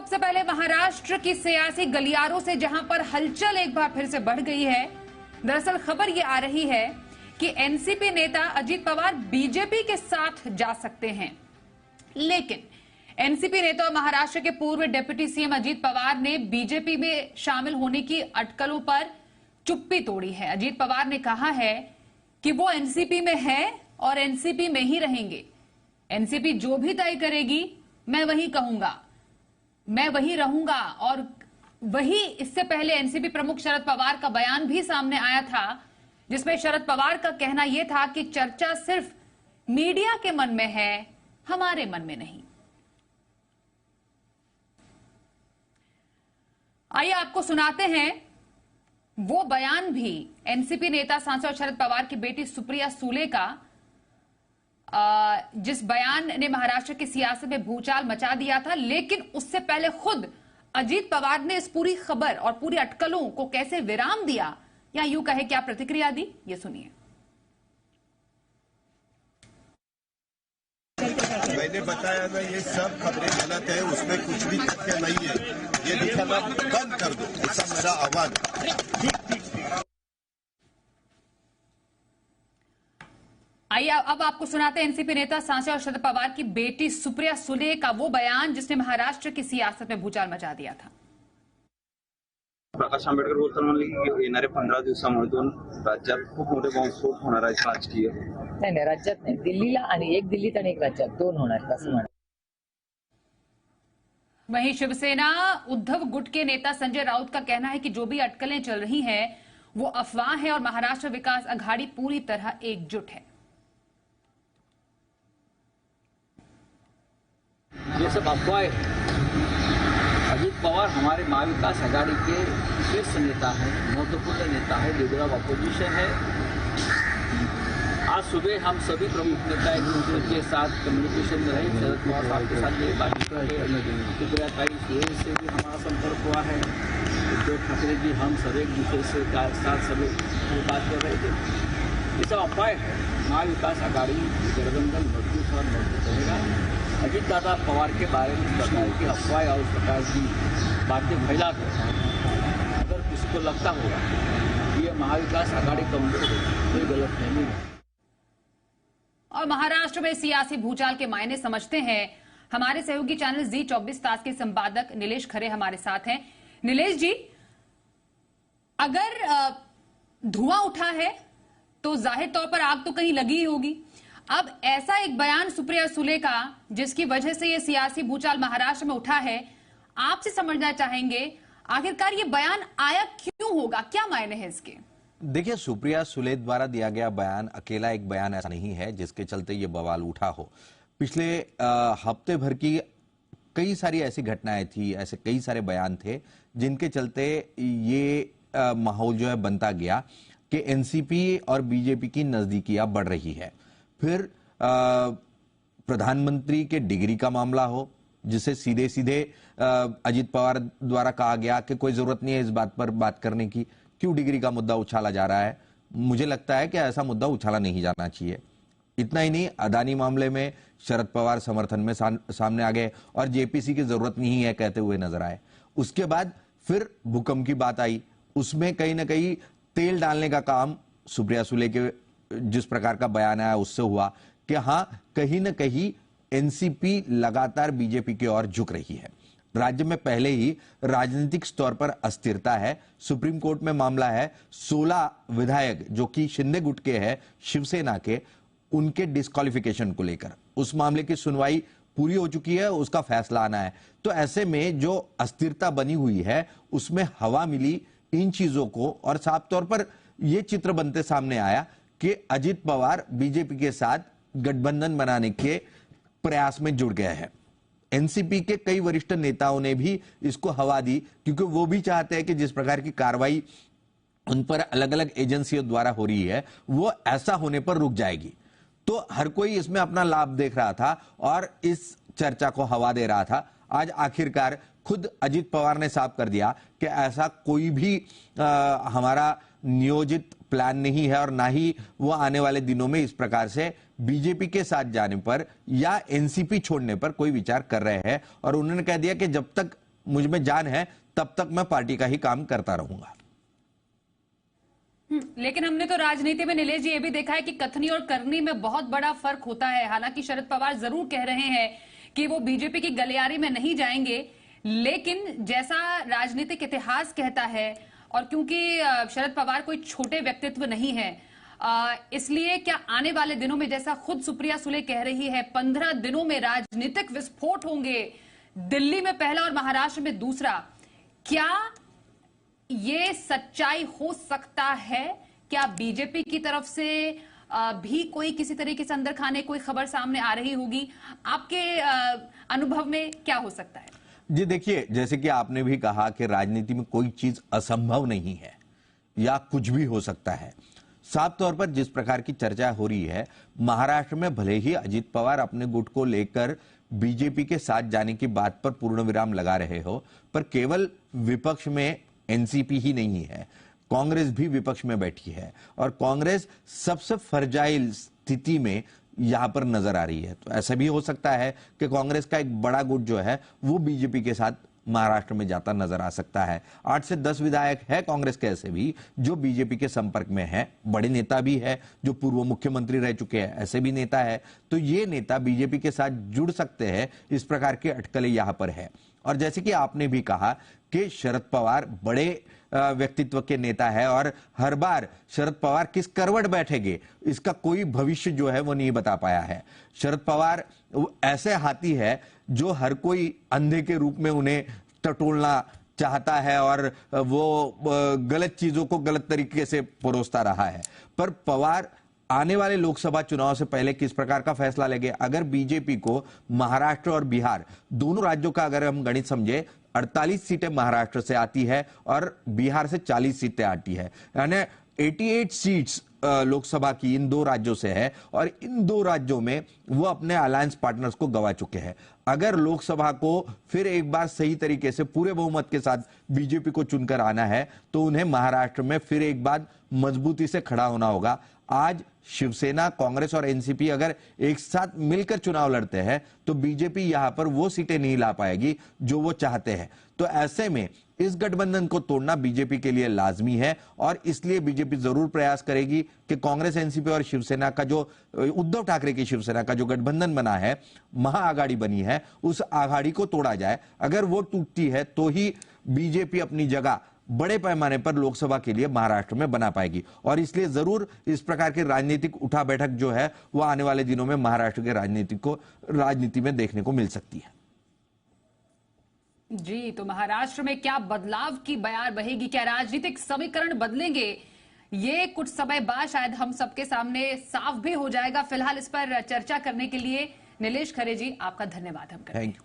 सबसे पहले महाराष्ट्र की सियासी गलियारों से जहां पर हलचल एक बार फिर से बढ़ गई है। दरअसल खबर ये आ रही है कि एनसीपी नेता अजीत पवार बीजेपी के साथ जा सकते हैं, लेकिन एनसीपी नेता और महाराष्ट्र के पूर्व डिप्टी सीएम अजीत पवार ने बीजेपी में शामिल होने की अटकलों पर चुप्पी तोड़ी है। अजीत पवार ने कहा है कि वो एनसीपी में है और एनसीपी में ही रहेंगे। एनसीपी जो भी तय करेगी मैं वही कहूंगा, मैं वही रहूंगा। और वही इससे पहले एनसीपी प्रमुख शरद पवार का बयान भी सामने आया था, जिसमें शरद पवार का कहना यह था कि चर्चा सिर्फ मीडिया के मन में है, हमारे मन में नहीं। आइए आपको सुनाते हैं वो बयान भी एनसीपी नेता सांसद शरद पवार की बेटी सुप्रिया सुले का, जिस बयान ने महाराष्ट्र की सियासत में भूचाल मचा दिया था। लेकिन उससे पहले खुद अजीत पवार ने इस पूरी खबर और पूरी अटकलों को कैसे विराम दिया या यूं कहे क्या प्रतिक्रिया दी, ये सुनिए। मैंने बताया ना, ये सब खबरें गलत है, उसमें कुछ भी तथ्य नहीं है। ये दिखाना बंद कर दो, ऐसा मेरा आह्वान है। आइए अब आपको सुनाते हैं एनसीपी नेता सांसद शरद पवार की बेटी सुप्रिया सुले का वो बयान जिसने महाराष्ट्र की सियासत में भूचाल मचा दिया था। प्रकाश आंबेडकर बोलताना म्हणले की येणाऱ्या 15 दिवसांमधून राज्यात खूप मोठे बॉम्बस्फोट होणार आहेत राजकीय। नाही राज्यात नाही, दिल्लीला आणि एक दिल्लीत आणि एक राज्यात दोन होणार असं म्हणा। वहीं शिवसेना उद्धव गुट के नेता संजय राउत का कहना है कि जो भी अटकलें चल रही हैं वो अफवाह है और महाराष्ट्र विकास अघाड़ी पूरी तरह एकजुट है। ये सब अफवाह है। अजीत पवार हमारे महाविकास आघाड़ी के शीर्ष नेता हैं, महत्वपूर्ण नेता है, लीडर ऑफ अपोजिशन है। आज सुबह हम सभी प्रमुख नेता एक दूसरे के साथ कम्युनिकेशन में रहे। शरद पवार साहब के साथ मेरी बातचीत हुई, से भी हमारा संपर्क हुआ है। उद्धव ठाकरे जी, हम सब एक दूसरे से साथ सभी बात कर रहे थे। ये सब अफवाह है। महाविकास आघाड़ी गठबंधन मजबूत और मजबूत रहेगा। अजीत दादा पवार के बारे में इस प्रकार की अफवाह और इस प्रकार की बातें फैलाकर अगर किसी को लगता होगा कि ये महाविकास आघाड़ी कमजोर है, कोई गलत नहीं है। और महाराष्ट्र में सियासी भूचाल के मायने समझते हैं हमारे सहयोगी चैनल जी 24 तास के संपादक नीलेश खरे हमारे साथ हैं। नीलेश जी, अगर धुआं उठा है तो जाहिर तौर पर आग तो कहीं लगी ही होगी। अब ऐसा एक बयान सुप्रिया सुले का जिसकी वजह से ये सियासी भूचाल महाराष्ट्र में उठा है, आपसे समझना चाहेंगे आखिरकार ये बयान आया क्यों होगा, क्या मायने हैं इसके? देखिए, सुप्रिया सुले द्वारा दिया गया बयान अकेला एक बयान ऐसा नहीं है जिसके चलते ये बवाल उठा हो। पिछले हफ्ते भर की कई सारी ऐसी घटनाएं थी, ऐसे कई सारे बयान थे जिनके चलते ये माहौल जो है बनता गया कि एनसीपी और बीजेपी की नजदीकियां बढ़ रही है। फिर प्रधानमंत्री के डिग्री का मामला हो, जिसे सीधे सीधे अजीत पवार द्वारा कहा गया कि कोई जरूरत नहीं है इस बात पर बात करने की, क्यों डिग्री का मुद्दा उछाला जा रहा है। मुझे लगता है कि ऐसा मुद्दा उछाला नहीं जाना चाहिए। इतना ही नहीं, अदानी मामले में शरद पवार समर्थन में सामने आ गए और जेपीसी की जरूरत नहीं है कहते हुए नजर आए। उसके बाद फिर भूकंप की बात आई, उसमें कहीं ना कहीं तेल डालने का काम सुप्रिया सुले के जिस प्रकार का बयान आया उससे हुआ कि हां, कहीं ना कहीं एनसीपी लगातार बीजेपी की ओर झुक रही है। राज्य में पहले ही राजनीतिक स्तर पर अस्थिरता है। सुप्रीम कोर्ट में मामला है, 16 विधायक जो कि शिंदे गुट के हैं, शिवसेना के, उनके डिस्क्वालिफिकेशन को लेकर उस मामले की सुनवाई पूरी हो चुकी है, उसका फैसला आना है। तो ऐसे में जो अस्थिरता बनी हुई है उसमें हवा मिली इन चीजों को और साफ तौर पर यह चित्र बनते सामने आया कि अजीत पवार बीजेपी के साथ गठबंधन बनाने के प्रयास में जुड़ गए हैं। एनसीपी के कई वरिष्ठ नेताओं ने भी इसको हवा दी, क्योंकि वो भी चाहते हैं कि जिस प्रकार की कार्रवाई उन पर अलग अलग एजेंसियों द्वारा हो रही है वो ऐसा होने पर रुक जाएगी। तो हर कोई इसमें अपना लाभ देख रहा था और इस चर्चा को हवा दे रहा था। आज आखिरकार खुद अजीत पवार ने साफ कर दिया कि ऐसा कोई भी हमारा नियोजित प्लान नहीं है और ना ही वो आने वाले दिनों में इस प्रकार से बीजेपी के साथ जाने पर या एनसीपी छोड़ने पर कोई विचार कर रहे हैं। और उन्होंने कह दिया कि जब तक मुझ में जान है तब तक मैं पार्टी का ही काम करता रहूंगा। लेकिन हमने तो राजनीति में नीलेश जी ये भी देखा है कि कथनी और करनी में बहुत बड़ा फर्क होता है। हालांकि शरद पवार जरूर कह रहे हैं कि वो बीजेपी की गलियारी में नहीं जाएंगे, लेकिन जैसा राजनीतिक इतिहास कहता है और क्योंकि शरद पवार कोई छोटे व्यक्तित्व नहीं है, इसलिए क्या आने वाले दिनों में, जैसा खुद सुप्रिया सुले कह रही है, 15 दिनों में राजनीतिक विस्फोट होंगे, दिल्ली में पहला और महाराष्ट्र में दूसरा, क्या ये सच्चाई हो सकता है? क्या बीजेपी की तरफ से भी कोई किसी तरीके से अंदर खाने कोई खबर सामने आ रही होगी? आपके अनुभव में क्या हो सकता है? जी देखिए, जैसे कि आपने भी कहा कि राजनीति में कोई चीज असंभव नहीं है या कुछ भी हो सकता है। साफ तौर पर जिस प्रकार की चर्चा हो रही है, महाराष्ट्र में भले ही अजित पवार अपने गुट को लेकर बीजेपी के साथ जाने की बात पर पूर्ण विराम लगा रहे हो, पर केवल विपक्ष में एनसीपी ही नहीं है, कांग्रेस भी विपक्ष में बैठी है और कांग्रेस सबसे फर्जाइल स्थिति में यहां पर नजर आ रही है। तो ऐसा भी हो सकता है कि कांग्रेस का एक बड़ा गुट जो है वो बीजेपी के साथ महाराष्ट्र में जाता नजर आ सकता है। 8 से 10 विधायक है कांग्रेस के ऐसे भी जो बीजेपी के संपर्क में है, बड़े नेता भी है जो पूर्व मुख्यमंत्री रह चुके हैं, ऐसे भी नेता है। तो ये नेता बीजेपी के साथ जुड़ सकते हैं, इस प्रकार के अटकलें यहां पर है। और जैसे कि आपने भी कहा कि शरद पवार बड़े व्यक्तित्व के नेता है और हर बार शरद पवार किस करवट बैठेंगे इसका कोई भविष्य जो है वो नहीं बता पाया है। शरद पवार ऐसे हाथी है जो हर कोई अंधे के रूप में उन्हें टटोलना चाहता है और वो गलत चीजों को गलत तरीके से परोसता रहा है। पर पवार आने वाले लोकसभा चुनाव से पहले किस प्रकार का फैसला लेंगे? अगर बीजेपी को महाराष्ट्र और बिहार दोनों राज्यों का अगर हम गणित समझे, 48 सीटें महाराष्ट्र से आती है और बिहार से 40 सीटें आती है, यानी 88 सीट्स लोकसभा की इन दो राज्यों से है और इन दो राज्यों में वो अपने अलायंस पार्टनर्स को गवा चुके हैं। अगर लोकसभा को फिर एक बार सही तरीके से पूरे बहुमत के साथ बीजेपी को चुनकर आना है तो उन्हें महाराष्ट्र में फिर एक बार मजबूती से खड़ा होना होगा। आज शिवसेना, कांग्रेस और एनसीपी अगर एक साथ मिलकर चुनाव लड़ते हैं तो बीजेपी यहां पर वो सीटें नहीं ला पाएगी जो वो चाहते हैं। तो ऐसे में इस गठबंधन को तोड़ना बीजेपी के लिए लाजमी है और इसलिए बीजेपी जरूर प्रयास करेगी कि कांग्रेस, एनसीपी और शिवसेना का जो उद्धव ठाकरे की शिवसेना का जो गठबंधन बना है, महाआघाड़ी बनी है, उस आघाड़ी को तोड़ा जाए। अगर वो टूटती है तो ही बीजेपी अपनी जगह बड़े पैमाने पर लोकसभा के लिए महाराष्ट्र में बना पाएगी और इसलिए जरूर इस प्रकार की राजनीतिक उठा बैठक जो है वो आने वाले दिनों में महाराष्ट्र के राजनीति में देखने को मिल सकती है। जी, तो महाराष्ट्र में क्या बदलाव की बयार बहेगी? क्या राजनीतिक समीकरण बदलेंगे? ये कुछ समय बाद शायद हम सबके सामने साफ भी हो जाएगा। फिलहाल इस पर चर्चा करने के लिए नीलेश खरे जी, आपका धन्यवाद। हम करेंगे। Thank you.